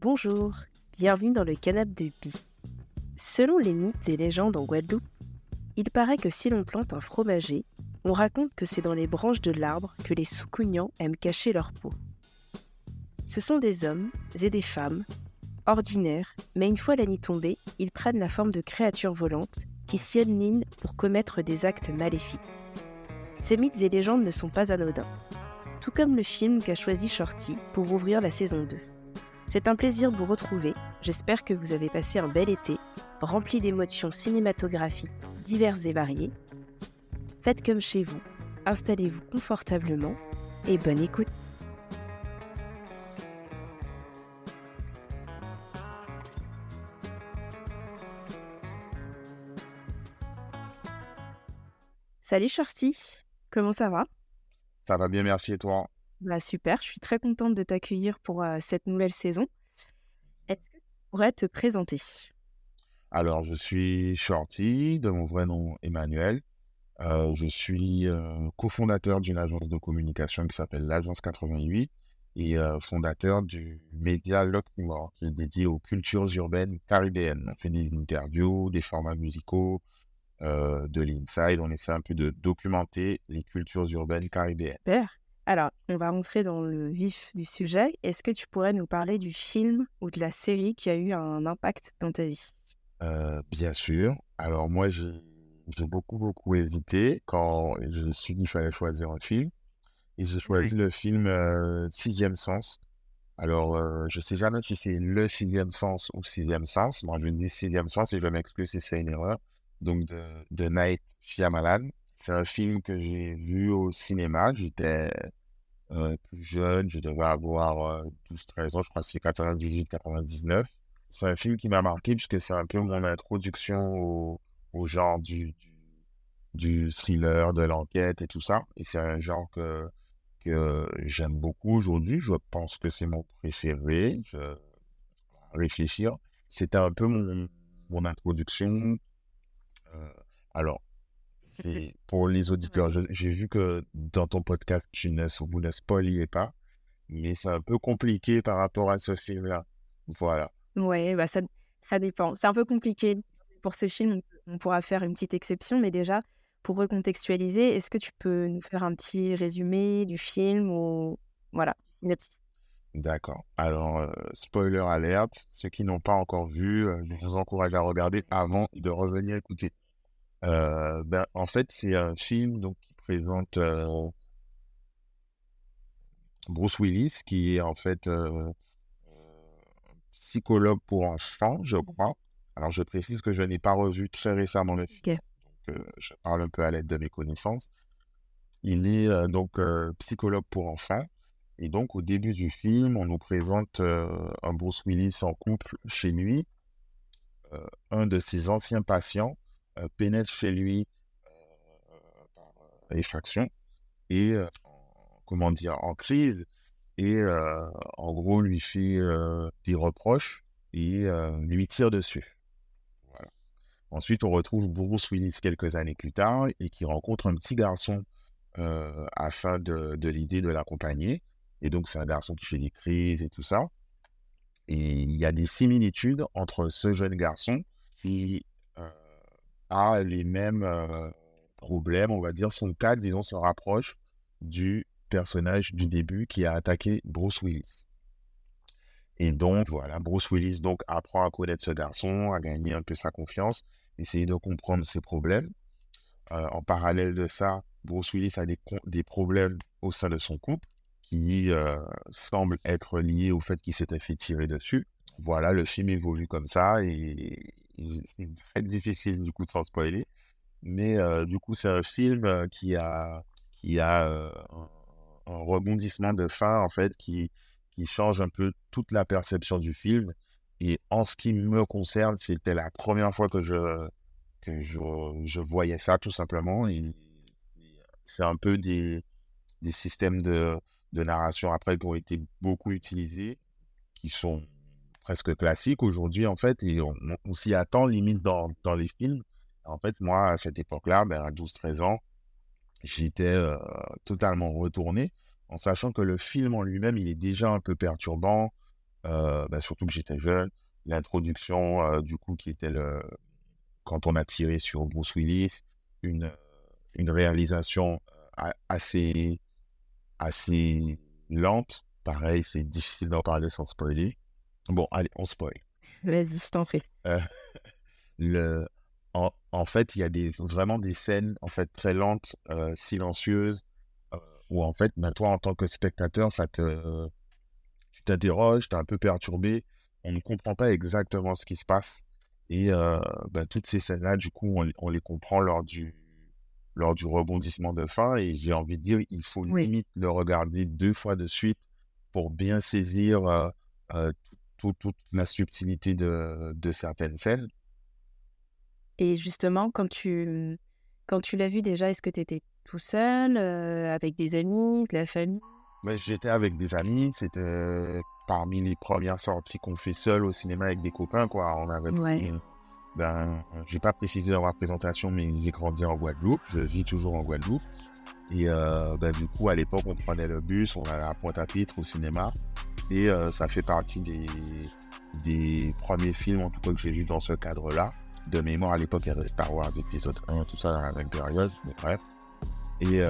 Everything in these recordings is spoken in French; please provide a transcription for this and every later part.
Bonjour, bienvenue dans le canapé de Pi. Selon les mythes et légendes en Guadeloupe, il paraît que si l'on plante un fromager, on raconte que c'est dans les branches de l'arbre que les soucougnants aiment cacher leur peau. Ce sont des hommes et des femmes, ordinaires, mais une fois la nuit tombée, ils prennent la forme de créatures volantes qui s'y pour commettre des actes maléfiques. Ces mythes et légendes ne sont pas anodins, tout comme le film qu'a choisi Shorty pour ouvrir la saison 2. C'est un plaisir de vous retrouver, j'espère que vous avez passé un bel été, rempli d'émotions cinématographiques diverses et variées. Faites comme chez vous, installez-vous confortablement et bonne écoute. Salut Shorty, comment ça va? Ça va bien, merci et toi? Super, je suis très contente de t'accueillir pour cette nouvelle saison. Est-ce que tu pourrais te présenter? Alors, je suis Shorty, de mon vrai nom Emmanuel. Je suis cofondateur d'une agence de communication qui s'appelle l'Agence 88 et fondateur du média Lockmore, qui est dédié aux cultures urbaines caribéennes. On fait des interviews, des formats musicaux, de l'inside. On essaie un peu de documenter les cultures urbaines caribéennes. Super. Alors, on va rentrer dans le vif du sujet. Est-ce que tu pourrais nous parler du film ou de la série qui a eu un impact dans ta vie? Bien sûr. Alors moi, j'ai beaucoup hésité quand je me suis dit qu'il fallait choisir un film. Et j'ai choisi le film Sixième Sens. Alors, je sais jamais si c'est le Sixième Sens ou Sixième Sens. Moi, je dis Sixième Sens et je vais m'excuser si c'est une erreur. Donc, de Night Shyamalan. C'est un film que j'ai vu au cinéma. J'étais plus jeune, je devais avoir 12-13 ans, je crois que c'est 98-99. C'est un film qui m'a marqué puisque c'est un peu mon introduction au genre du thriller, de l'enquête et tout ça. Et c'est un genre que j'aime beaucoup aujourd'hui. Je pense que c'est mon préféré. Je vais réfléchir. C'était un peu mon introduction. Euh, alors, c'est pour les auditeurs. J'ai vu que dans ton podcast, vous ne spoiliez pas, mais c'est un peu compliqué par rapport à ce film-là. Voilà. Ouais, ça dépend. C'est un peu compliqué pour ce film, on pourra faire une petite exception, mais déjà, pour recontextualiser, est-ce que tu peux nous faire un petit résumé du film ou voilà, synopsis? D'accord. Alors, spoiler alerte, ceux qui n'ont pas encore vu, je vous encourage à regarder avant de revenir écouter. En fait, c'est un film donc, qui présente Bruce Willis, qui est en fait psychologue pour enfants, je crois. Alors, je précise que je n'ai pas revu très récemment le film, OK. donc je parle un peu à l'aide de mes connaissances. Il est donc psychologue pour enfants. Et donc, au début du film, on nous présente un Bruce Willis en couple chez lui. Un de ses anciens patients pénètre chez lui par effraction et, comment dire, en crise. Et en gros, lui fait des reproches et lui tire dessus. Voilà. Ensuite, on retrouve Bruce Willis quelques années plus tard et qui rencontre un petit garçon afin de l'aider, de l'accompagner. Et donc, c'est un garçon qui fait des crises et tout ça. Et il y a des similitudes entre ce jeune garçon qui euh, a les mêmes problèmes, on va dire. Son cas, disons, se rapproche du personnage du début qui a attaqué Bruce Willis. Et donc, voilà, Bruce Willis donc, apprend à connaître ce garçon, à gagner un peu sa confiance, essayer de comprendre ses problèmes. En parallèle de ça, Bruce Willis a des problèmes au sein de son couple qui semblent être liés au fait qu'il s'était fait tirer dessus. Voilà, le film évolue comme ça et c'est très difficile du coup de s'en spoiler. Mais du coup, c'est un film qui a un rebondissement de fin en fait qui change un peu toute la perception du film. Et en ce qui me concerne, c'était la première fois que je voyais ça tout simplement. Et c'est un peu des systèmes de narration après qui ont été beaucoup utilisés, qui sont presque classiques aujourd'hui en fait, et on s'y attend limite dans les films. En fait, moi, à cette époque-là, à 12-13 ans, j'étais totalement retourné, en sachant que le film en lui-même, il est déjà un peu perturbant. surtout que j'étais jeune. L'introduction, du coup, qui était quand on a tiré sur Bruce Willis, une, une réalisation assez lente. Pareil, c'est difficile d'en parler sans spoiler. Bon, allez, on spoil. Vas-y, je t'en prie. Euh, le, en fait, il y a vraiment des scènes en fait, très lentes, silencieuses, où en fait, toi, en tant que spectateur, tu t'interroges, tu es un peu perturbé, on ne comprend pas exactement ce qui se passe. Et toutes ces scènes-là, du coup, on les comprend lors du rebondissement de fin. Et j'ai envie de dire, il faut Oui. limite le regarder 2 fois de suite pour bien saisir euh, toute la subtilité de certaines scènes. Et justement, quand tu l'as vu déjà, est-ce que tu étais tout seul, avec des amis, de la famille? Mais j'étais avec des amis, c'était parmi les premières sorties qu'on fait seul au cinéma avec des copains, quoi. On avait Ouais. pris, j'ai pas précisé dans ma présentation, mais j'ai grandi en Guadeloupe, je vis toujours en Guadeloupe. Et du coup, à l'époque, on prenait le bus, on allait à Pointe-à-Pitre au cinéma. Et ça fait partie des premiers films, en tout cas, que j'ai vus dans ce cadre-là. De mémoire, à l'époque, il y avait Star Wars épisode 1, tout ça dans la même période, mais bref. Et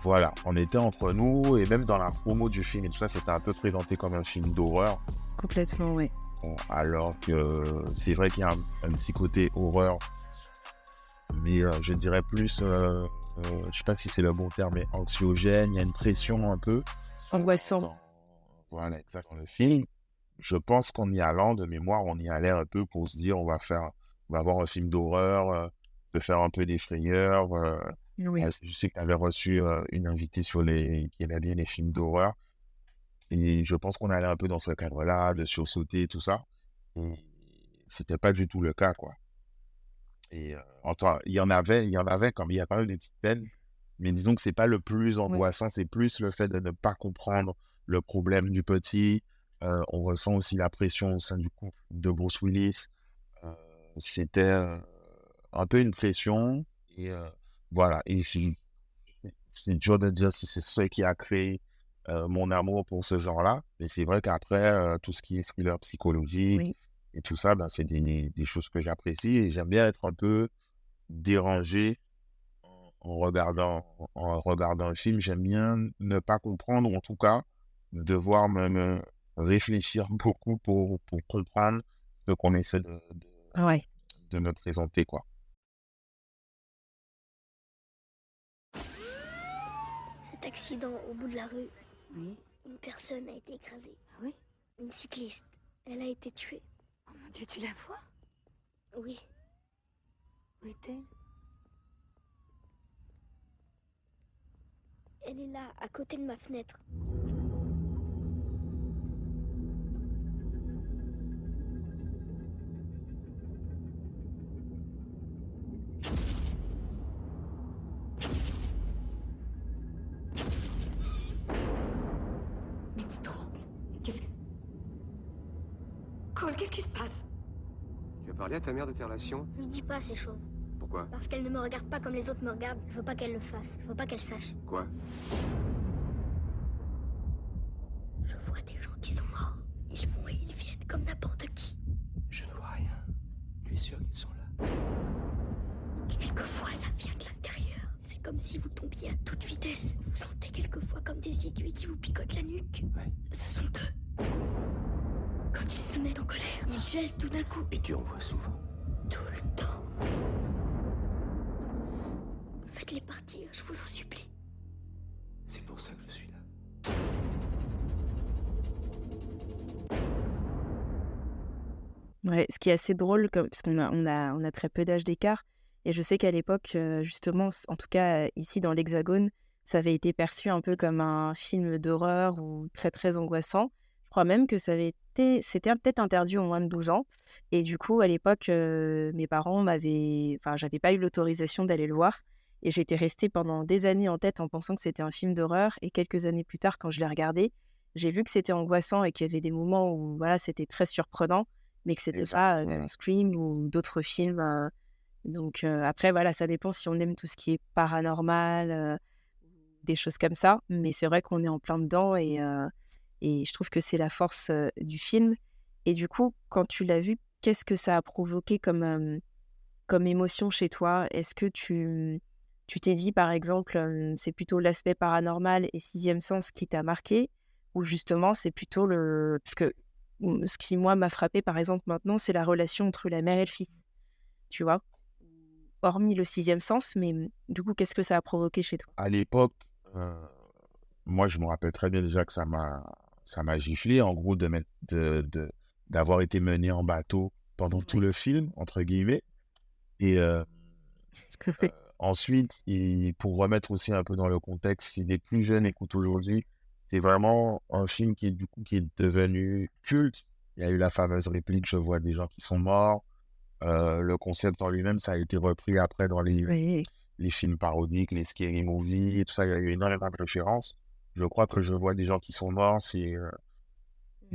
voilà, on était entre nous, et même dans la promo du film, et tout ça, c'était un peu présenté comme un film d'horreur. Complètement, ouais. Bon, alors que c'est vrai qu'il y a un petit côté horreur, mais je dirais plus, je sais pas si c'est le bon terme, mais anxiogène, il y a une pression un peu Angoissant. dans, voilà, exact, dans le film. Je pense qu'en y allant, de mémoire, on y allait un peu pour se dire, on va voir un film d'horreur, se faire un peu des frayeurs. Oui. Je sais que tu avais reçu une invitée qui aimait bien les films d'horreur. Et je pense qu'on allait un peu dans ce cadre-là, de sursauter, tout ça. Et c'était pas du tout le cas, quoi. Et enfin, il y en avait comme il y a pas mal de petites scènes, mais disons que c'est pas le plus Ouais. angoissant, c'est plus le fait de ne pas comprendre le problème du petit. On ressent aussi la pression au sein du couple de Bruce Willis. Euh, C'était un peu une pression. Et voilà. Et c'est dur de dire si c'est ce qui a créé mon amour pour ce genre-là. Mais c'est vrai qu'après, tout ce qui est thriller psychologique Oui. et tout ça, c'est des choses que j'apprécie. Et j'aime bien être un peu dérangé en regardant un film. J'aime bien ne pas comprendre, ou en tout cas, devoir me réfléchir beaucoup pour comprendre ce qu'on essaie Ouais. de me présenter, quoi. Cet accident au bout de la rue, Oui. une personne a été écrasée. Ah oui? Une cycliste. Elle a été tuée. Oh mon Dieu, tu la vois? Oui. Où est-elle? Elle est là, à côté de ma fenêtre. Mais tu trembles. Qu'est-ce que... Cole, qu'est-ce qui se passe? Tu as parlé à ta mère de tes relations? Je lui dis pas ces choses. Pourquoi? Parce qu'elle ne me regarde pas comme les autres me regardent. Je veux pas qu'elle le fasse. Je veux pas qu'elle sache. Quoi? Je vois des gens qui sont morts. Ils vont et ils viennent comme n'importe qui. Je ne vois rien. Tu es sûr qu'ils sont là? Quelquefois, ça vient de l'intérieur. C'est comme si vous tombiez à toute vitesse. Vous sentez quelquefois comme des aiguilles qui vous picotent la nuque. Ouais. Ce sont eux. Quand ils se mettent en colère, ils gèlent tout d'un coup. Et tu en vois souvent. Tout le temps. Faites-les partir, je vous en supplie. C'est pour ça que je suis là. Ouais, ce qui est assez drôle, parce qu'on a très peu d'âge d'écart. Et je sais qu'à l'époque, justement, en tout cas ici dans l'Hexagone, ça avait été perçu un peu comme un film d'horreur ou très très angoissant. Je crois même que c'était peut-être interdit aux moins de 12 ans. Et du coup, à l'époque, mes parents j'avais pas eu l'autorisation d'aller le voir. Et j'étais restée pendant des années en tête en pensant que c'était un film d'horreur. Et quelques années plus tard, quand je l'ai regardé, j'ai vu que c'était angoissant et qu'il y avait des moments où voilà, c'était très surprenant, mais que c'était pas Exact. Scream ou d'autres films. Donc après, voilà, ça dépend si on aime tout ce qui est paranormal, des choses comme ça. Mais c'est vrai qu'on est en plein dedans Et je trouve que c'est la force du film. Et du coup, quand tu l'as vu, qu'est-ce que ça a provoqué comme émotion chez toi? Est-ce que tu t'es dit, par exemple, c'est plutôt l'aspect paranormal et sixième sens qui t'a marqué? Ou justement, c'est plutôt le... Parce que ce qui, moi, m'a frappé, par exemple, maintenant, c'est la relation entre la mère et le fils, tu vois? Hormis le sixième sens, mais du coup, qu'est-ce que ça a provoqué chez toi? À l'époque, euh, moi, je me rappelle très bien déjà que ça m'a giflé, en gros, d'avoir été mené en bateau pendant tout le film, entre guillemets. Et ensuite, pour remettre aussi un peu dans le contexte, si des plus jeunes écoutent aujourd'hui, c'est vraiment un film qui est devenu culte. Il y a eu la fameuse réplique «Je vois des gens qui sont morts». Le concept en lui-même, ça a été repris après dans Oui. les films parodiques, les scary movies, et tout ça. Il y a eu énormément de références. Je crois que «Je vois des gens qui sont morts», c'est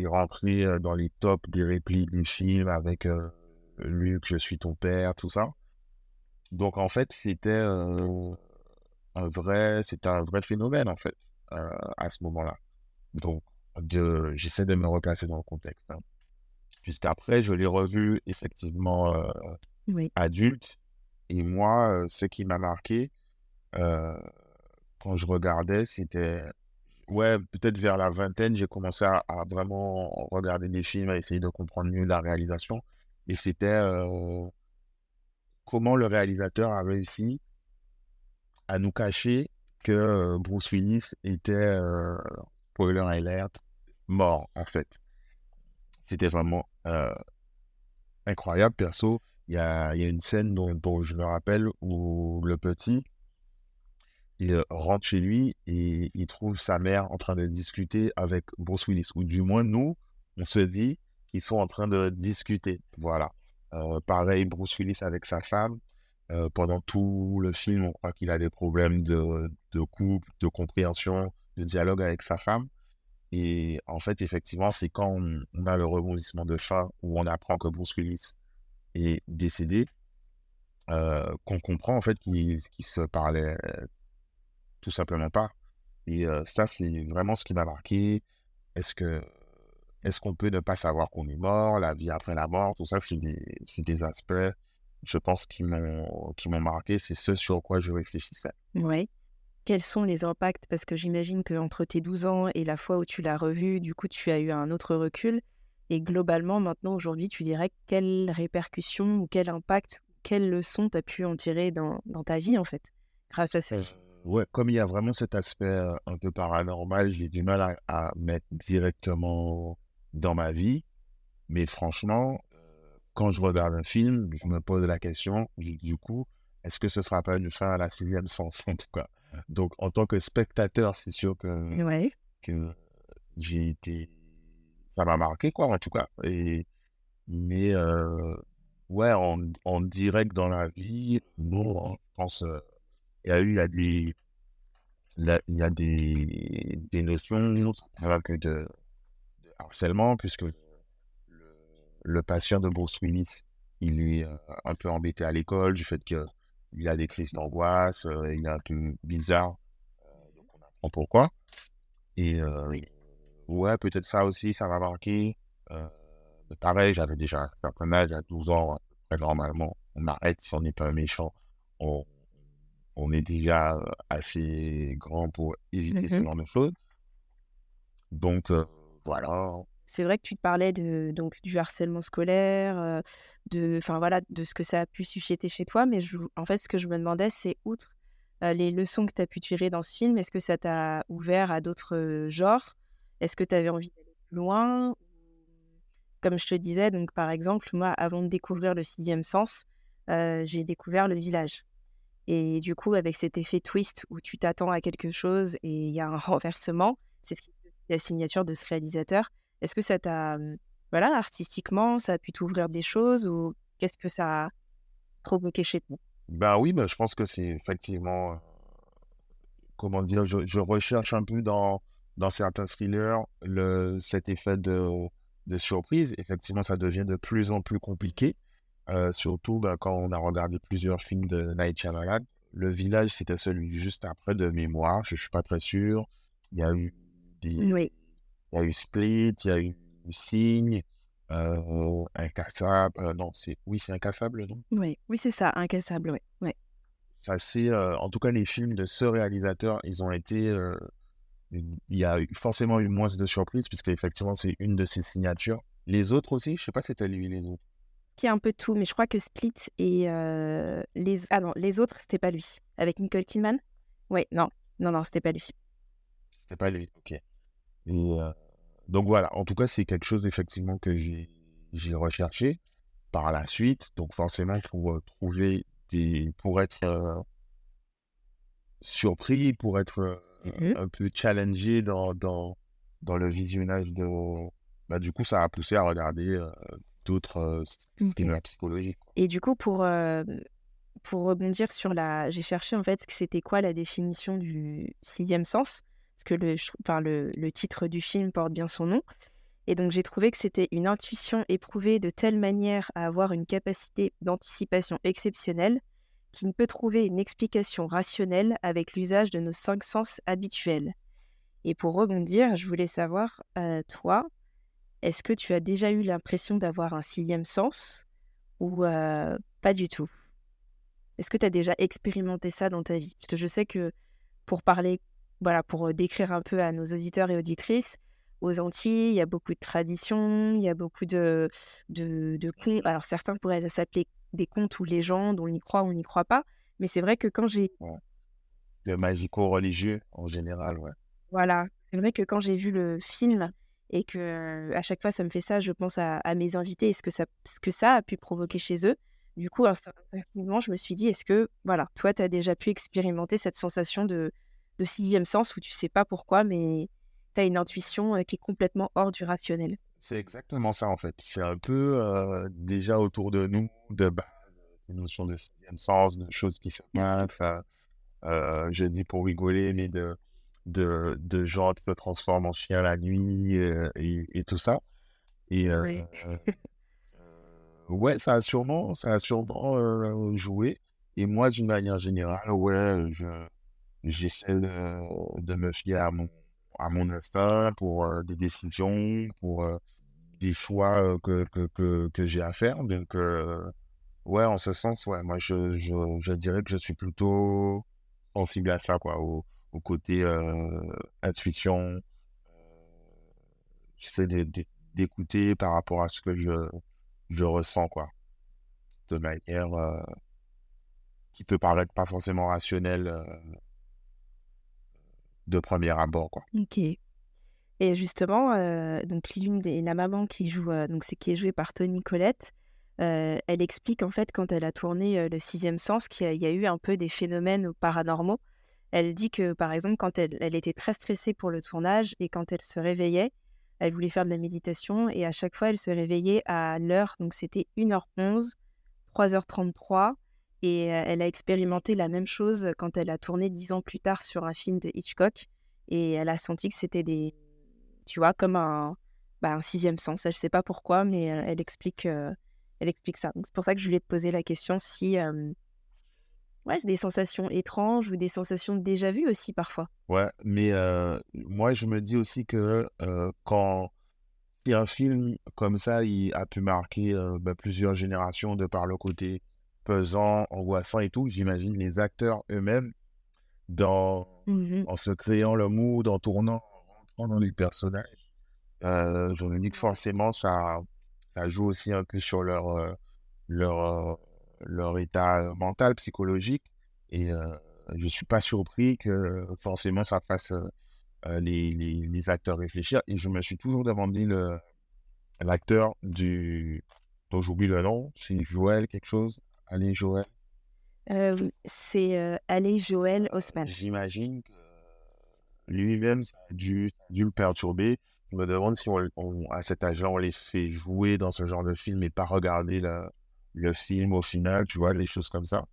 rentré dans les tops des répliques des films avec Luc, je suis ton père, tout ça. Donc en fait, c'était un vrai phénomène en fait à ce moment-là. Donc j'essaie de me replacer dans le contexte, hein. Puisqu'après, je l'ai revu effectivement Oui. adulte. Et moi, ce qui m'a marqué euh, quand je regardais, c'était, ouais, peut-être vers la vingtaine, j'ai commencé à vraiment regarder des films, à essayer de comprendre mieux la réalisation. Et c'était comment le réalisateur a réussi à nous cacher que Bruce Willis était, spoiler alert, mort, en fait. C'était vraiment incroyable, perso. Il y a une scène dont je me rappelle où le petit, il rentre chez lui et il trouve sa mère en train de discuter avec Bruce Willis. Ou du moins, nous, on se dit qu'ils sont en train de discuter. Voilà. Pareil, Bruce Willis avec sa femme. Pendant tout le film, on croit qu'il a des problèmes de couple, de compréhension, de dialogue avec sa femme. Et en fait, effectivement, c'est quand on a le rebondissement de fin où on apprend que Bruce Willis est décédé, qu'on comprend en fait qu'il se parlait tout simplement pas. Et ça, c'est vraiment ce qui m'a marqué. Est-ce que est-ce qu'on peut ne pas savoir qu'on est mort, la vie après la mort, tout ça, c'est des aspects, je pense, qui m'ont marqué. C'est ce sur quoi je réfléchissais. Ouais. Quels sont les impacts? Parce que j'imagine qu'entre tes 12 ans et la fois où tu l'as revu, du coup, tu as eu un autre recul. Et globalement, maintenant, aujourd'hui, tu dirais quelles répercussions ou quel impact, quelles leçons tu as pu en tirer dans ta vie, en fait, grâce à ce film? Ouais, comme il y a vraiment cet aspect un peu paranormal, j'ai du mal à mettre directement dans ma vie. Mais franchement, quand je regarde un film, je me pose la question, du coup, est-ce que ce sera pas une fin à la sixième sens, en tout cas? Donc, en tant que spectateur, c'est sûr Ouais. que j'ai été... Ça m'a marqué, quoi, en tout cas. Mais, ouais, en direct dans la vie, bon, je pense, il y a des notions que de harcèlement, puisque le patient de Bruce Willis, il est un peu embêté à l'école du fait qu'il a des crises d'angoisse, il est un peu bizarre, donc on apprend pourquoi. Et ouais, peut-être ça aussi, ça m'a marqué. Euh, mais pareil, j'avais déjà un certain âge, à 12 ans, à peu près, normalement, on arrête si on n'est pas un méchant. On, on est déjà assez grand pour éviter ce Mhm. genre de choses. Donc, voilà. C'est vrai que tu te parlais donc, du harcèlement scolaire, enfin, voilà, de ce que ça a pu susciter chez toi. Mais en fait, ce que je me demandais, c'est outre les leçons que tu as pu tirer dans ce film, est-ce que ça t'a ouvert à d'autres genres? Est-ce que tu avais envie d'aller plus loin? Comme je te disais, donc par exemple, moi, avant de découvrir le sixième sens, j'ai découvert Le Village. Et du coup, avec cet effet twist où tu t'attends à quelque chose et il y a un renversement, c'est ce qui fait la signature de ce réalisateur. Est-ce que ça t'a, voilà, artistiquement, ça a pu t'ouvrir des choses ou qu'est-ce que ça a provoqué chez toi? Ben oui, ben, je pense que c'est effectivement, comment dire, je recherche un peu dans certains thrillers cet effet de surprise. Effectivement, ça devient de plus en plus compliqué, surtout ben, quand on a regardé plusieurs films de Night Shyamalan. Le Village, c'était celui juste après de mémoire, je ne suis pas très sûr. Il y a eu des, Oui. Il y a eu Split, il y a eu Signe, Incassable. Non, c'est Incassable, non? Ouais. Oui, c'est ça, Incassable, ouais. Ouais. En tout cas, les films de ce réalisateur, ils ont été. Il y a forcément eu moins de surprises, puisque effectivement, c'est une de ses signatures. Les autres aussi, je sais pas si tu as lu les autres. Qui a un peu de tout, mais je crois que Split et les autres, c'était pas lui. Avec Nicole Kidman? Ouais, non. Non, non, c'était pas lui. C'était pas lui, ok. Et donc voilà, en tout cas, c'est quelque chose effectivement que j'ai recherché par la suite. Donc forcément, pour pour être surpris, pour être Mhm. un peu challengé dans le visionnage bah, du coup, ça a poussé à regarder d'autres Ok. thrillers psychologiques, quoi. Et du coup, pour rebondir sur j'ai cherché en fait que c'était quoi la définition du sixième sens, parce que le titre du film porte bien son nom. Et donc j'ai trouvé que c'était une intuition éprouvée de telle manière à avoir une capacité d'anticipation exceptionnelle qui ne peut trouver une explication rationnelle avec l'usage de nos cinq sens habituels. Et pour rebondir, je voulais savoir, toi, est-ce que tu as déjà eu l'impression d'avoir un sixième sens ou pas du tout? Est-ce que tu as déjà expérimenté ça dans ta vie? Parce que je sais que pour parler, voilà, pour décrire un peu à nos auditeurs et auditrices, aux Antilles, il y a beaucoup de traditions, il y a beaucoup de contes. Alors certains pourraient s'appeler des contes ou légendes, on y croit ou on n'y croit pas. Mais c'est vrai que Ouais. Le magico-religieux en général, ouais. voilà, c'est vrai que quand j'ai vu le film et que à chaque fois ça me fait ça, je pense à mes invités et ce que ça a pu provoquer chez eux. Du coup, instinctivement, je me suis dit, est-ce que, voilà, toi, tu as déjà pu expérimenter cette sensation de sixième sens où tu sais pas pourquoi, mais tu as une intuition qui est complètement hors du rationnel? C'est exactement ça, en fait. C'est un peu déjà autour de nous, de base, ces notions de sixième sens, de choses qui se passent. Je dis pour rigoler, mais de gens qui se transforment en chiens la nuit et tout ça. Et Ouais. ouais, ça a sûrement joué. Et moi, d'une manière générale, ouais, j'essaie de me fier à mon instinct pour des décisions, pour des choix que j'ai à faire. Donc, ouais, en ce sens, ouais, moi, je dirais que je suis plutôt sensible à ça, quoi, au côté intuition. J'essaie d'écouter par rapport à ce que je ressens, quoi, de manière qui peut paraître pas forcément rationnelle de premier abord, quoi. Ok. Et justement, donc la maman qui est jouée par Toni Collette, elle explique en fait quand elle a tourné le sixième sens qu'il y a eu un peu des phénomènes paranormaux. Elle dit que, par exemple, quand elle était très stressée pour le tournage et quand elle se réveillait, elle voulait faire de la méditation et à chaque fois, elle se réveillait à l'heure. Donc, c'était 1h11, 3h33. Et elle a expérimenté la même chose quand elle a tourné 10 ans plus tard sur un film de Hitchcock. Et elle a senti que c'était tu vois, comme un sixième sens. Elle ne sait pas pourquoi, mais elle explique ça. Donc, c'est pour ça que je voulais te poser la question si ouais, c'est des sensations étranges ou des sensations de déjà vu aussi parfois. Ouais, mais moi, je me dis aussi que si un film comme ça, il a pu marquer bah, plusieurs générations de par le côté pesant, angoissant et tout, j'imagine les acteurs eux-mêmes, dans, Mmh. en se créant le mood, en tournant, en rentrant dans les personnages, je me dis que forcément, ça joue aussi un peu sur leur, euh, leur état mental, psychologique. Et je suis pas surpris que forcément ça fasse les acteurs réfléchir. Et je me suis toujours demandé l'acteur dont j'oublie le nom, c'est Joël quelque chose. Allez, Joël. C'est, Haley Joel Osment. J'imagine que lui-même, ça a dû le perturber. Je me demande si à cet âge-là, on les fait jouer dans ce genre de film et pas regarder le film au final, tu vois, les choses comme ça.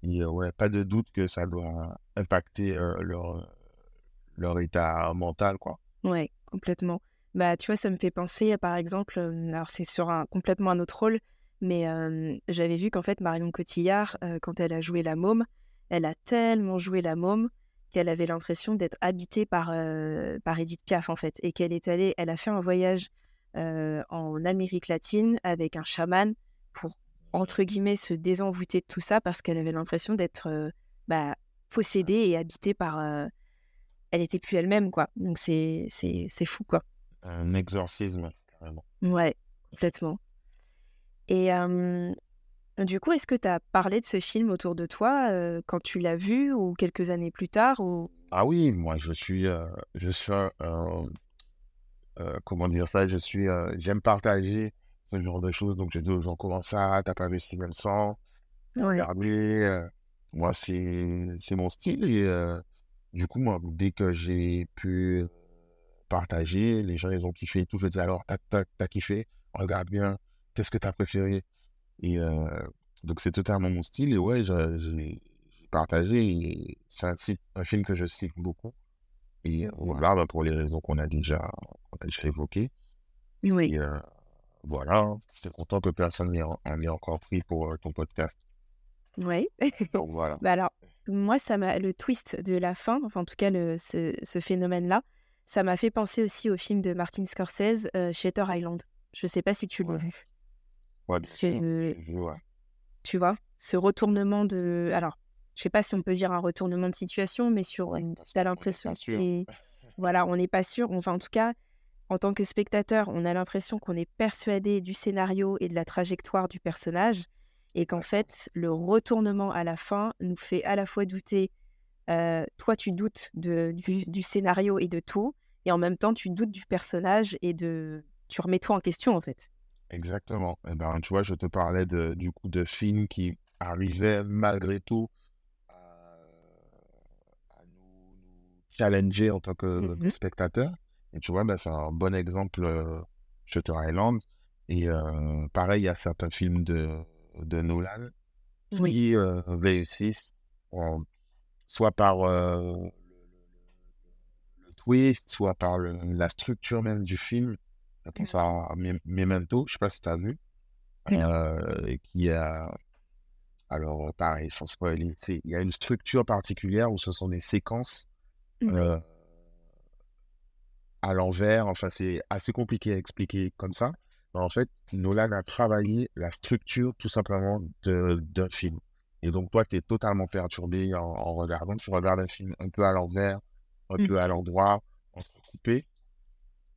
Et ouais, pas de doute que ça doit impacter leur état mental, quoi. Ouais, complètement. Bah, tu vois, ça me fait penser, par exemple, alors c'est sur complètement un autre rôle, mais j'avais vu qu'en fait, Marion Cotillard, quand elle a joué la môme, elle a tellement joué la môme qu'elle avait l'impression d'être habitée par Édith Piaf, en fait, et elle a fait un voyage en Amérique latine avec un chaman pour, entre guillemets, se désenvoûter de tout ça parce qu'elle avait l'impression d'être possédée et habitée par... elle était plus elle-même, quoi. Donc c'est fou, quoi. Un exorcisme, carrément. Ouais, complètement. Et du coup, est-ce que tu as parlé de ce film autour de toi quand tu l'as vu ou quelques années plus tard ou... Ah oui, moi, comment dire ça, j'aime partager ce genre de choses. Donc, je dis aux gens, comment ça, t'as pas vu Sixième Sens, Ouais, regardez. Moi, c'est mon style. Et du coup, moi, dès que j'ai pu partager, les gens, ils ont kiffé et tout. Je dis, alors, t'as kiffé, regarde bien, qu'est-ce que t'as préféré? Et donc, c'est totalement mon style. Et ouais, j'ai partagé. Et c'est un film que je cite beaucoup. Et voilà, pour les raisons qu'on a déjà évoquées. oui. Et voilà, j'étais content que personne en ait encore pris pour ton podcast. Ouais. Donc voilà. Bah alors, moi, le twist de la fin, enfin en tout cas ce phénomène-là, ça m'a fait penser aussi au film de Martin Scorsese, Shutter Island. Je sais pas si tu l'as Ouais, vu. ouais, bien C'est, sûr. J'ai vu, ouais. tu vois, ce retournement de... Alors, je sais pas si on peut dire un retournement de situation, mais Ouais, parce t'as qu'on n'est l'impression pas sûr. Voilà, on n'est pas sûr. Enfin, en tout cas, en tant que spectateur, on a l'impression qu'on est persuadé du scénario et de la trajectoire du personnage et qu'en Exactement. fait, le retournement à la fin nous fait à la fois douter. Toi, tu doutes du scénario et de tout, et en même temps, tu doutes du personnage tu remets tout en question, en fait. Exactement. Eh ben, tu vois, je te parlais du coup de films qui arrivaient malgré tout à, à nous challenger en tant que Mhm. spectateur. Et tu vois, ben, c'est un bon exemple, Shutter Island. Et pareil, il y a certains films de Nolan Oui. qui réussissent soit par le twist, soit par la structure même du film. Je pense à Memento, je sais pas si tu as vu, et qui a, alors pareil, sans spoiler, il y a une structure particulière où ce sont des séquences Oui. euh, à l'envers, enfin c'est assez compliqué à expliquer comme ça, mais en fait, Nolan a travaillé la structure tout simplement d'un film. Et donc toi, tu es totalement perturbé en regardant, tu regardes un film un peu à l'envers, un peu à Mhm. l'endroit, entrecoupé.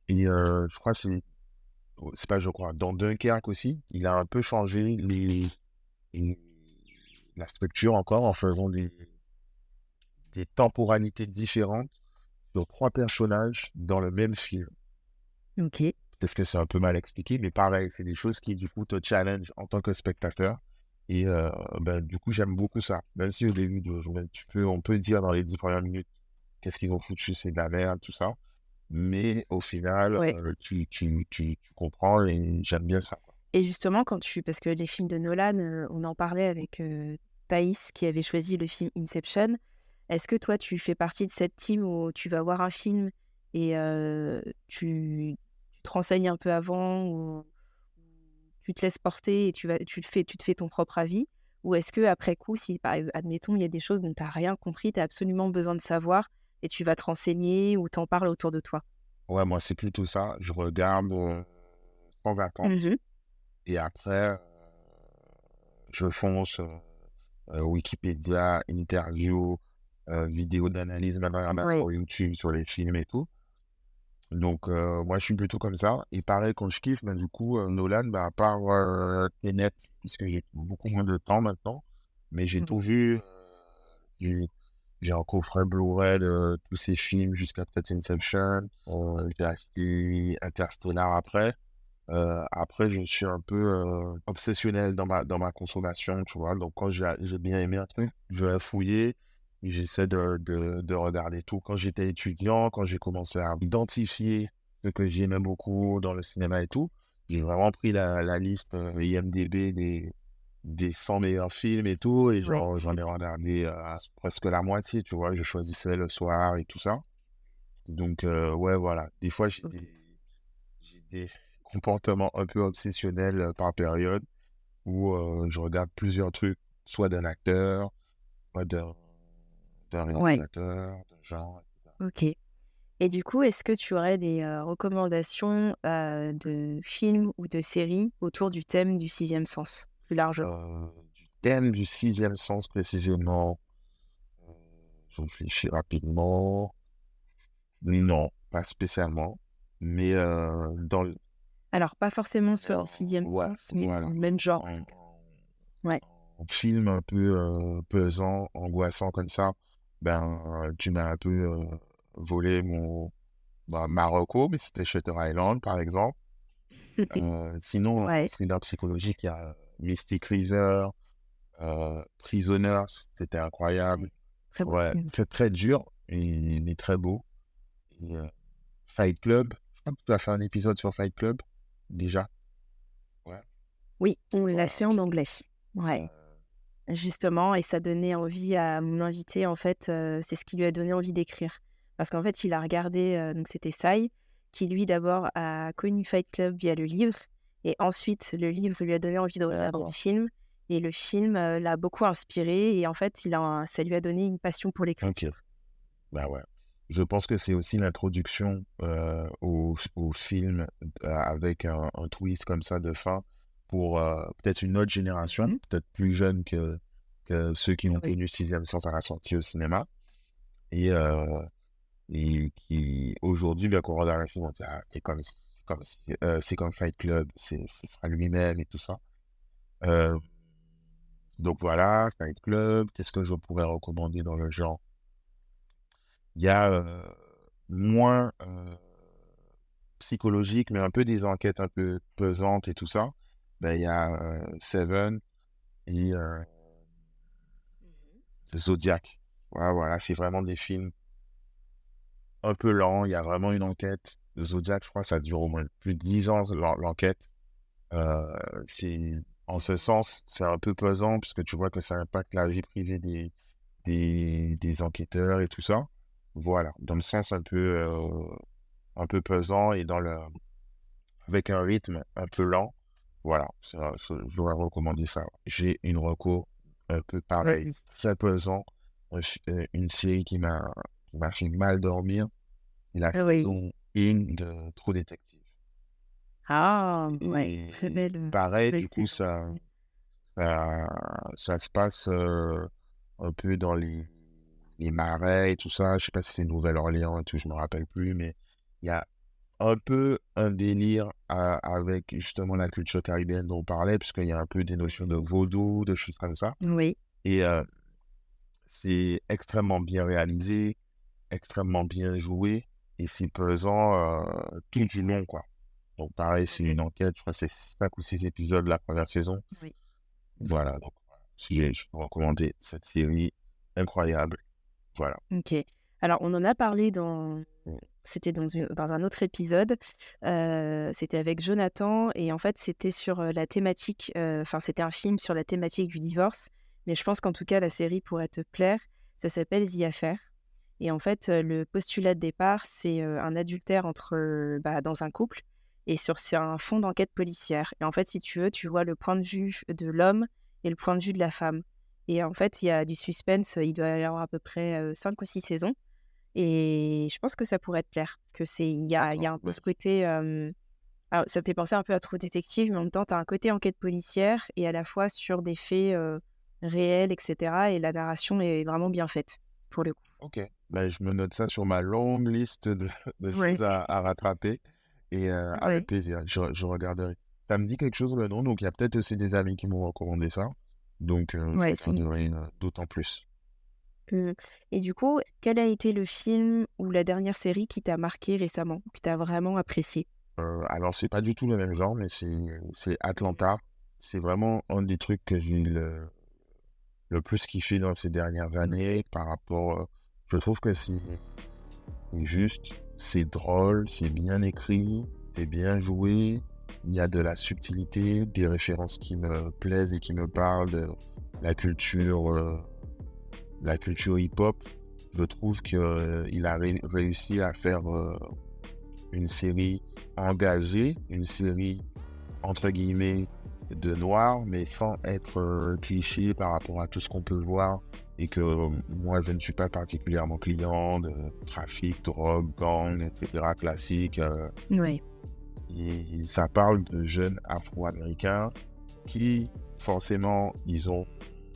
Et je crois, c'est pas je crois, dans Dunkerque aussi, il a un peu changé les- la structure encore en faisant des temporalités différentes sur trois personnages dans le même film. Ok. Peut-être que c'est un peu mal expliqué, mais pareil, c'est des choses qui du coup te challenge en tant que spectateur. Et ben, du coup, j'aime beaucoup ça. Même si au début, on peut dire dans les 10 premières minutes, qu'est-ce qu'ils ont foutu, c'est de la merde, tout ça. Mais au final, Ouais. tu comprends et j'aime bien ça, quoi. Et justement, parce que les films de Nolan, on en parlait avec Thaïs, qui avait choisi le film Inception. Est-ce que toi, tu fais partie de cette team où tu vas voir un film et tu te renseignes un peu avant ou tu te laisses porter et tu te fais ton propre avis? Ou est-ce que après coup, si par exemple, admettons, il y a des choses dont tu n'as rien compris, tu as absolument besoin de savoir et tu vas te renseigner ou t'en parles autour de toi? Ouais, moi, c'est plutôt ça. Je regarde sans attente. Mhm. Et après, je fonce Wikipédia, interview, vidéo d'analyse, même regarde Oui. sur YouTube, sur les films et tout. Donc, moi, je suis plutôt comme ça. Et pareil, quand je kiffe, ben, du coup, Nolan, ben, à part Tenet, puisque j'ai beaucoup moins de temps maintenant, mais j'ai tout vu. J'ai j'ai un coffret Blu-ray de tous ces films jusqu'à peut-être Inception. J'ai acheté Interstellar après. Après, je suis un peu obsessionnel dans ma consommation, tu vois. Donc, quand j'ai bien aimé un truc, je vais fouiller et j'essaie de regarder tout. Quand j'étais étudiant, quand j'ai commencé à identifier ce que j'aimais beaucoup dans le cinéma et tout, j'ai vraiment pris la liste IMDb des 100 meilleurs films et tout, et Ouais. j'en ai regardé presque la moitié, tu vois. Je choisissais le soir et tout ça. Donc, ouais, voilà. Des fois, j'ai des comportements un peu obsessionnels par période où je regarde plusieurs trucs, soit d'un acteur, soit d'un Ouais, réalisateur, de genre, etc. ok. Et du coup, est-ce que tu aurais des recommandations de films ou de séries autour du thème du sixième sens, plus largement? Du thème du sixième sens précisément, euh, je réfléchis rapidement. Non, pas spécialement. Mais Alors, pas forcément sur le sixième ouais, sens, mais dans voilà. le même genre. En, Ouais. en film un peu pesant, angoissant comme ça, tu m'as un peu volé ma reco, mais c'était Shutter Island, par exemple. Sinon, en Ouais, thriller psychologique, il y a Mystic River, Prisoners, c'était incroyable. très beau Ouais, film. très très dur, mais très beau. Et, Fight Club, je crois que tu as fait un épisode sur Fight Club, déjà. Ouais, Oui, on l'a voilà. fait en anglais. Ouais, justement, et ça donnait envie à mon invité, en fait, c'est ce qui lui a donné envie d'écrire. Parce qu'en fait, il a regardé, donc c'était Sai, qui lui d'abord a connu Fight Club via le livre, et ensuite le livre lui a donné envie de regarder le film, et le film l'a beaucoup inspiré, et en fait, ça lui a donné une passion pour Ok, l'écriture. bah ouais. Je pense que c'est aussi l'introduction au film avec un twist comme ça de fin pour peut-être une autre génération, Mhm. peut-être plus jeune que ceux qui ont Oui. connu Sixième Sens à la sortie au cinéma et, qui aujourd'hui, bien qu'on regarde un film, on dit ah, c'est comme Fight Club, ce sera lui-même et tout ça. Euh, donc voilà, Fight Club, qu'est-ce que je pourrais recommander dans le genre? Il y a moins psychologique, mais un peu des enquêtes un peu pesantes et tout ça. Il y a Seven et Zodiac. Voilà, voilà, c'est vraiment des films un peu lents. Il y a vraiment une enquête. Zodiac, je crois, ça dure au moins plus de 10 ans, l'enquête. Euh, c'est, En ce sens, c'est un peu pesant puisque tu vois que ça impacte la vie privée des enquêteurs et tout ça. Voilà, dans le sens un peu pesant et avec un rythme un peu lent. Voilà, je dois recommander ça. J'ai une reco un peu pareil, Vas-y. très pesant, une série qui m'a fait mal dormir, c'est la Oui. saison 1 de True Detective. Ah, ouais, très Et belle, pareil, belle du coup, saison. ça, ça se passe un peu dans les marais et tout ça. Je sais pas si c'est Nouvelle-Orléans et tout, je me rappelle plus, mais il y a un peu un délire avec justement la culture caribéenne dont on parlait, puisqu'il y a un peu des notions de vaudou, de choses comme ça. Oui, Et c'est extrêmement bien réalisé, extrêmement bien joué, et c'est pesant tout du long, quoi. Donc pareil, c'est une enquête, je crois que c'est 5 ou 6 épisodes de la première saison. oui. Voilà, donc si je peux recommander cette série incroyable. Voilà. Ok. Alors, on en a parlé Mm. c'était dans un autre épisode. C'était avec Jonathan, et en fait, c'était sur la thématique. Enfin, c'était un film sur la thématique du divorce. Mais je pense qu'en tout cas, la série pourrait te plaire. Ça s'appelle The Affair. Et en fait, le postulat de départ, c'est un adultère dans un couple. Et c'est un fond d'enquête policière. Et en fait, si tu veux, tu vois le point de vue de l'homme et le point de vue de la femme. Et en fait, il y a du suspense. Il doit y avoir à peu près 5 ou 6 saisons. Et je pense que ça pourrait te plaire. Parce que il y a D'accord. un peu ce côté. Alors, ça me fait penser un peu à True Detective, mais en même temps, tu as un côté enquête policière et à la fois sur des faits réels, etc. Et la narration est vraiment bien faite, pour le coup. Ok, je me note ça sur ma longue liste de Ouais. choses à rattraper et avec Ouais. plaisir, je regarderai. Ça me dit quelque chose le nom, donc il y a peut-être aussi des amis qui m'ont recommandé ça, donc je Ouais, regarderai d'autant plus. Mmh. Et du coup, quel a été le film ou la dernière série qui t'a marqué récemment, que tu as vraiment apprécié? Alors c'est pas du tout le même genre, mais c'est Atlanta. C'est vraiment un des trucs que j'ai le plus kiffé dans ces dernières années par rapport. Je trouve que c'est juste, c'est drôle, c'est bien écrit, c'est bien joué. Il y a de la subtilité, des références qui me plaisent et qui me parlent de la culture, la culture hip-hop. Je trouve qu'il a réussi à faire une série engagée, une série entre guillemets de noir, mais sans être cliché par rapport à tout ce qu'on peut voir. Et que moi, je ne suis pas particulièrement client de trafic, drogue, gang, etc. classique. Ouais. Et ça parle de jeunes afro-américains qui, forcément, ils ont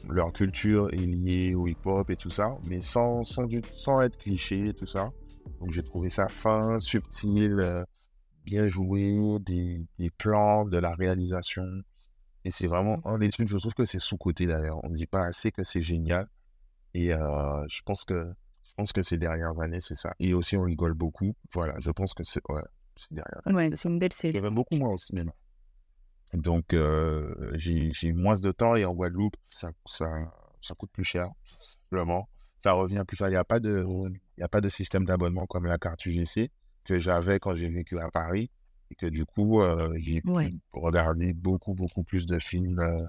leur culture est liée au hip-hop et tout ça, mais sans être cliché et tout ça. Donc j'ai trouvé ça fin, subtil, bien joué, des plans, de la réalisation. Et c'est vraiment un des trucs, je trouve que c'est sous-coté d'ailleurs. On ne dit pas assez que c'est génial. Et je pense que ces dernières années, c'est ça. Et aussi, on rigole beaucoup. Voilà, je pense que c'est derrière. Ouais, c'est une belle série. J'aime beaucoup moins au cinéma. Donc, j'ai moins de temps et en Guadeloupe, ça coûte plus cher, tout simplement. Ça revient plus tard. Il y a pas de système d'abonnement comme la carte UGC que j'avais quand j'ai vécu à Paris et que du coup, j'ai pu Ouais. regarder beaucoup, beaucoup plus de films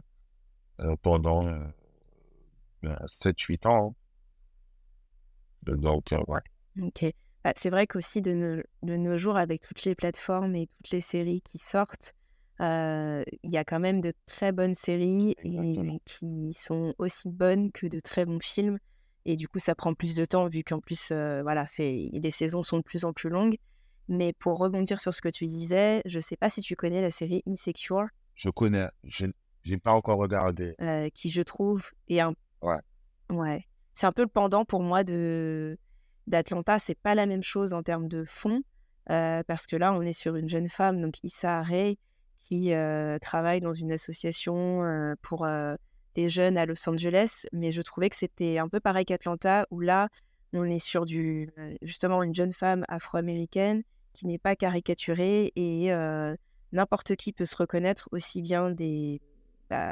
pendant 7-8 ans. Donc, ouais. Ok. Bah, c'est vrai qu'aussi de nos jours, avec toutes les plateformes et toutes les séries qui sortent, il y a quand même de très bonnes séries Exactement. et qui sont aussi bonnes que de très bons films. Et du coup, ça prend plus de temps vu qu'en plus, voilà, les saisons sont de plus en plus longues. Mais pour rebondir sur ce que tu disais, je sais pas si tu connais la série Insecure, Je connais, j'ai pas encore regardé. qui je trouve est un Ouais. ouais, c'est un peu le pendant pour moi d'Atlanta. C'est pas la même chose en termes de fond, parce que là, on est sur une jeune femme, donc Issa Rae, qui travaille dans une association pour des jeunes à Los Angeles. Mais je trouvais que c'était un peu pareil qu'Atlanta, où là, on est sur justement une jeune femme afro-américaine qui n'est pas caricaturée et n'importe qui peut se reconnaître aussi bien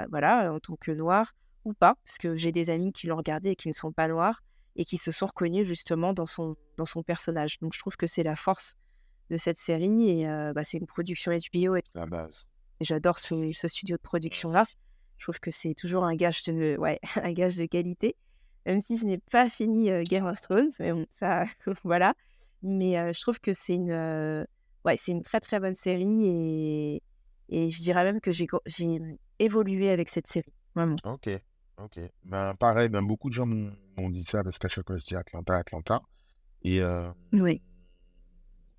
voilà, en tant que noir ou pas, parce que j'ai des amis qui l'ont regardé et qui ne sont pas noirs et qui se sont reconnus justement dans son personnage. Donc je trouve que c'est la force de cette série et c'est une production HBO et La base. j'adore ce studio de production-là. Je trouve que c'est toujours un gage un gage de qualité, même si je n'ai pas fini Game of Thrones, mais bon, ça, voilà. Mais je trouve que c'est une très très bonne série et je dirais même que j'ai évolué avec cette série, vraiment. Ok, ok. Ben, pareil, ben, beaucoup de gens m'ont dit ça parce qu'à chaque fois, je dis Atlanta. Et Oui.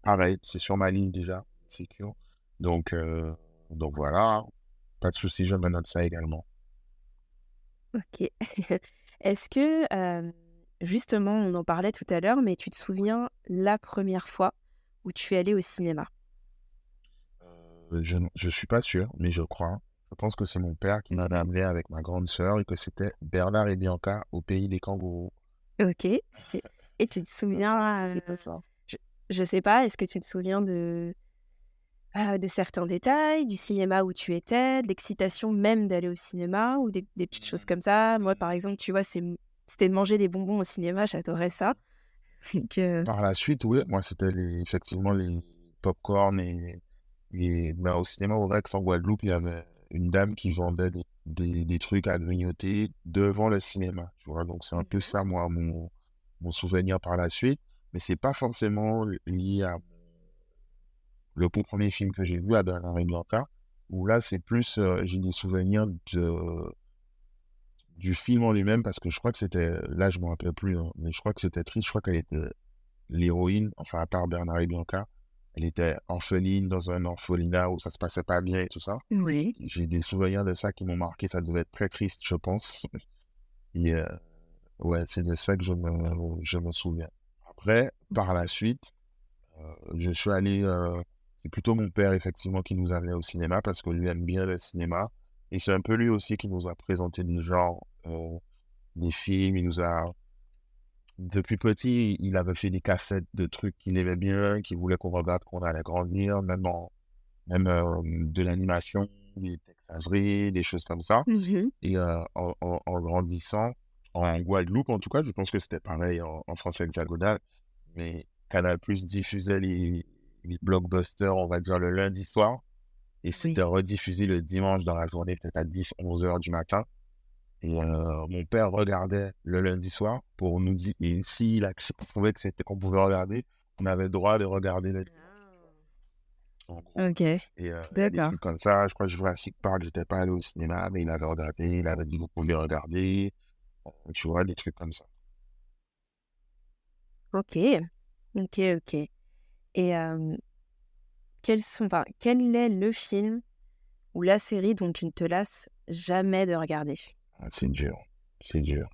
pareil, c'est sur ma ligne déjà, Secure. Donc, donc voilà, pas de souci, je me note ça également. Ok. Est-ce que, justement, on en parlait tout à l'heure, mais tu te souviens la première fois où tu es allé au cinéma? Je suis pas sûr, mais je crois. Je pense que c'est mon père qui m'avait amené avec ma grande sœur et que c'était Bernard et Bianca au pays des kangourous. Ok. Et tu te Je pense que souviens, c'était ça. je, je sais pas, est-ce que tu te souviens de certains détails, du cinéma où tu étais, de l'excitation même d'aller au cinéma ou des petites choses comme ça? Moi, par exemple, tu vois, c'était de manger des bonbons au cinéma, j'adorais ça. Donc, Par la suite, oui, moi, c'était effectivement les pop-corn ben, au cinéma au Rex en Guadeloupe, il y avait une dame qui vendait des trucs à grignoter devant le cinéma, tu vois. Donc, c'est un peu ça, moi, mon souvenir par la suite. Mais c'est pas forcément lié à le tout premier film que j'ai vu, à Bernard et Bianca, où là, c'est plus, j'ai des souvenirs du film en lui-même, parce que je crois que c'était, là, je me rappelle plus, hein, mais je crois que c'était triste. Je crois qu'elle était l'héroïne, enfin, à part Bernard et Bianca, elle était orpheline dans un orphelinat où ça se passait pas bien et tout ça. oui. J'ai des souvenirs de ça qui m'ont marqué. Ça devait être très triste, je pense. Et ouais, c'est de ça que je me souviens. Après, par la suite, je suis allé. C'est plutôt mon père, effectivement, qui nous amenait au cinéma parce que lui aime bien le cinéma. Et c'est un peu lui aussi qui nous a présenté des genres, des films. Depuis petit, il avait fait des cassettes de trucs qu'il aimait bien, qu'il voulait qu'on regarde quand on allait grandir, même de l'animation, des Tex Avery, des choses comme ça. Mhm. Et en grandissant, en Guadeloupe en tout cas, je pense que c'était pareil en France hexagonale, mais Canal+ diffusait les blockbusters, on va dire, le lundi soir, et c'était Oui. rediffusé le dimanche dans la journée, peut-être à 10-11 heures du matin. Et mon père regardait le lundi soir pour nous dire, et s'il trouvait que c'était qu'on pouvait regarder, on avait le droit de regarder le dimanche. en gros. Ok, Et il y a des d'accord. trucs comme ça. Je crois que Jurassic Park, j'étais pas allé au cinéma, mais il avait regardé, il avait dit vous pouvez regarder. Tu vois, des trucs comme ça. Ok, ok, ok. Et quel est le film ou la série dont tu ne te lasses jamais de regarder? Ah, c'est dur. C'est dur.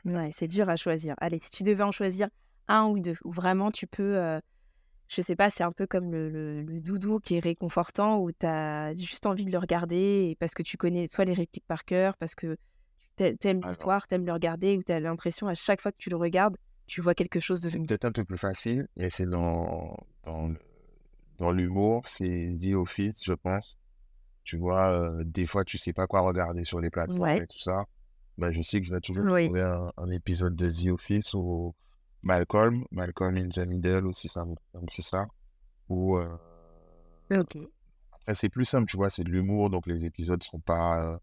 Ouais, c'est dur à choisir. Allez, si tu devais en choisir un ou deux, ou vraiment tu peux, je sais pas, c'est un peu comme le doudou qui est réconfortant, où tu as juste envie de le regarder et parce que tu connais soit les répliques par cœur, parce que t'aimes Alors, l'histoire, t'aimes le regarder, ou tu as l'impression à chaque fois que tu le regardes, tu vois quelque chose de c'est nouveau. peut-être un peu plus facile, mais c'est dans l'humour, c'est The Office, je pense. Tu vois, des fois, tu sais pas quoi regarder sur les plateformes Ouais, et tout ça. Ben, je sais que je vais toujours oui, trouver un épisode de The Office ou Malcolm in the Middle aussi, ça me fait ça. Ou ok. après, c'est plus simple, tu vois, c'est de l'humour, donc les épisodes sont pas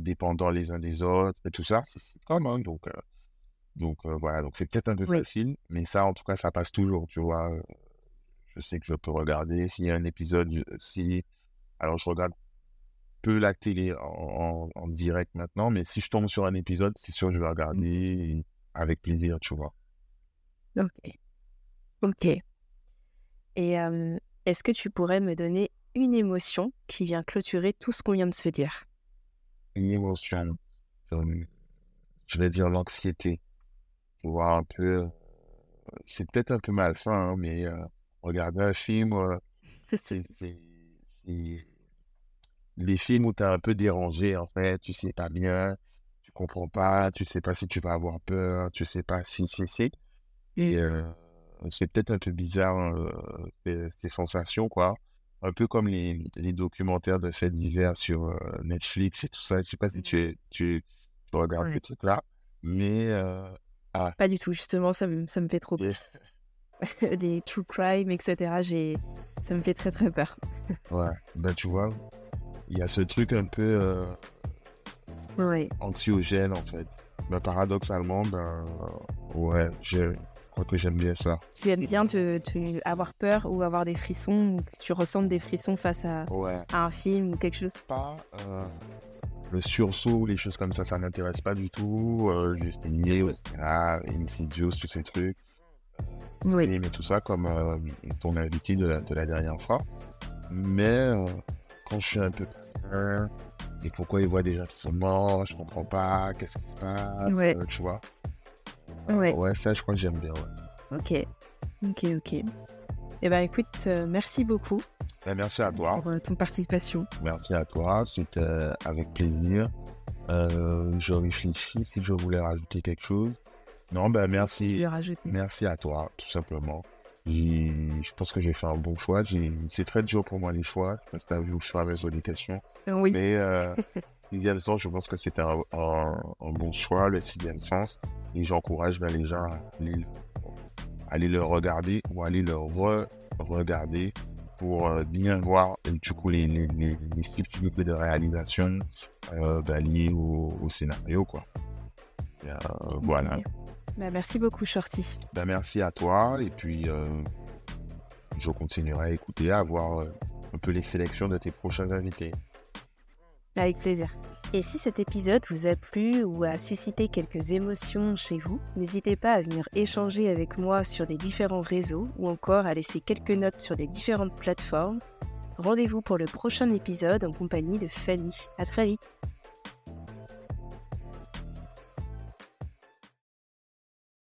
dépendants les uns des autres et tout ça. C'est comme, hein, donc voilà, donc c'est peut-être un peu Oui, facile, mais ça, en tout cas, ça passe toujours, tu vois. Je sais que je peux regarder s'il y a un épisode, si alors je regarde peu la télé en direct maintenant, mais si je tombe sur un épisode, c'est sûr que je vais regarder avec plaisir, tu vois. ok, ok. Et est-ce que tu pourrais me donner une émotion qui vient clôturer tout ce qu'on vient de se dire? Une émotion, euh, je vais dire l'anxiété, tu vois, un peu, c'est peut-être un peu malsain, hein, mais regarder un film, c'est les films où tu es un peu dérangé, en fait, tu sais pas bien, tu comprends pas, tu sais pas si tu vas avoir peur, tu sais pas si. Et c'est peut-être un peu bizarre, ces sensations, quoi. Un peu comme les documentaires de faits divers sur Netflix et tout ça. Je sais pas si tu regardes ces Ouais. trucs-là, mais ah, Pas du tout, justement, ça me fait trop et- peur. Les true crime, etc., ça me fait très très peur. ouais, ben tu vois, il y a ce truc un peu Ouais. anxiogène, en fait. Ben, paradoxalement, ouais, je crois que j'aime bien ça. Tu aimes bien avoir peur ou avoir des frissons, ou que tu ressentes des frissons face Ouais, à un film ou quelque chose? pas le sursaut, les choses comme ça m'intéresse pas du tout. J'ai fini au cinéma, Insidious, tous ces trucs, Oui. Scream et tout ça, comme ton invité de la dernière fois. Mais quand je suis un peu pas bien, et pourquoi il voit des gens qui sont morts, je comprends pas, qu'est-ce qui se passe, Ouais. tu vois. Ouais. Ouais, ça, je crois que j'aime bien, ouais. Ok. Ok, ok. Eh ben écoute, merci beaucoup Ben, merci à toi. pour ton participation. Merci à toi. C'était avec plaisir. Je réfléchis si je voulais rajouter quelque chose. Non, ben Tu merci. veux rajouter? Merci à toi, tout simplement. Je pense que j'ai fait un bon choix. C'est très dur pour moi les choix. Je sais pas si t'as vu au fur et à mesure des questions. Oui. Mais sixième sens, je pense que c'était un bon choix, le sixième sens. Et j'encourage ben, les gens à aller le regarder ou aller le re-regarder pour bien voir du coup les subtilités de réalisation ben, liées au scénario, quoi. Et, voilà. Ok. Bah, merci beaucoup, Shorty. Ben, merci à toi et puis je continuerai à écouter, à voir un peu les sélections de tes prochains invités. Avec plaisir. Et si cet épisode vous a plu ou a suscité quelques émotions chez vous, n'hésitez pas à venir échanger avec moi sur les différents réseaux ou encore à laisser quelques notes sur les différentes plateformes. Rendez-vous pour le prochain épisode en compagnie de Fanny. À très vite.